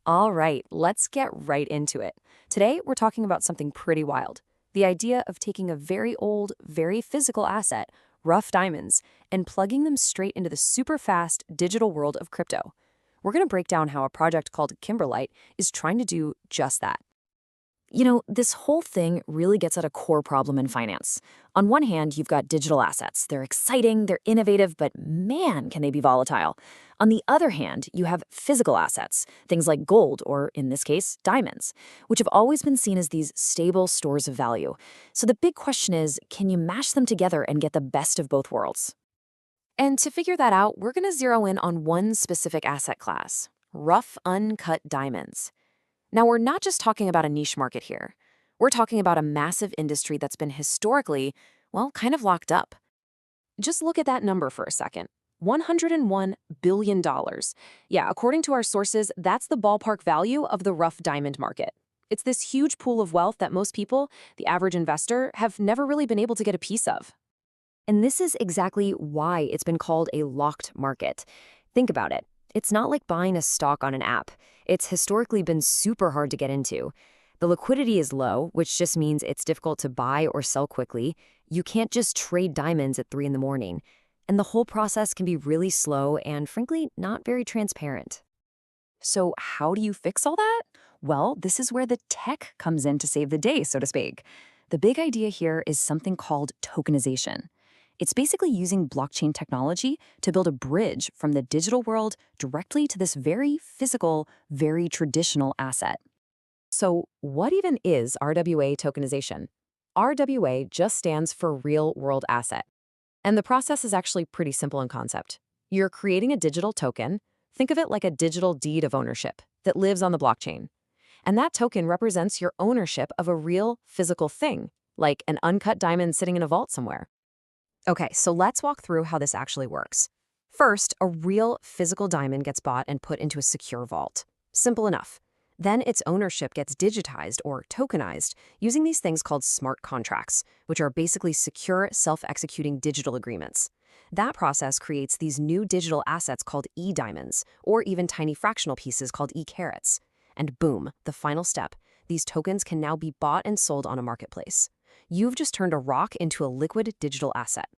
All right, let's get right into it. Today, we're talking about something pretty wild. The idea of taking a very old, very physical asset, rough diamonds, and plugging them straight into the super fast digital world of crypto. We're going to break down how a project called KimberLite is trying to do just that. This whole thing really gets at a core problem in finance. On one hand, you've got digital assets. They're exciting, they're innovative, but man, can they be volatile. On the other hand, you have physical assets, things like gold, or in this case, diamonds, which have always been seen as these stable stores of value. So the big question is, can you mash them together and get the best of both worlds? And to figure that out, we're going to zero in on one specific asset class: rough, uncut diamonds. Now, we're not just talking about a niche market here. We're talking about a massive industry that's been historically, well, kind of locked up. Just look at that number for a second. $101 billion. Yeah, according to our sources, that's the ballpark value of the rough diamond market. It's this huge pool of wealth that most people, the average investor, have never really been able to get a piece of. And this is exactly why it's been called a locked market. Think about it. It's not like buying a stock on an app. It's historically been super hard to get into. The liquidity is low, which just means it's difficult to buy or sell quickly. You can't just trade diamonds at 3 in the morning. And the whole process can be really slow and, frankly, not very transparent. So how do you fix all that? Well, this is where the tech comes in to save the day, so to speak. The big idea here is something called tokenization. It's basically using blockchain technology to build a bridge from the digital world directly to this very physical, very traditional asset. So what even is RWA tokenization? RWA just stands for Real World Asset. And the process is actually pretty simple in concept. You're creating a digital token. Think of it like a digital deed of ownership that lives on the blockchain. And that token represents your ownership of a real physical thing, like an uncut diamond sitting in a vault somewhere. Okay, so let's walk through how this actually works. First, a real physical diamond gets bought and put into a secure vault. Simple enough. Then its ownership gets digitized or tokenized using these things called smart contracts, which are basically secure, self-executing digital agreements. That process creates these new digital assets called e-diamonds, or even tiny fractional pieces called e-carats. And boom, the final step. These tokens can now be bought and sold on a marketplace. You've just turned a rock into a liquid digital asset.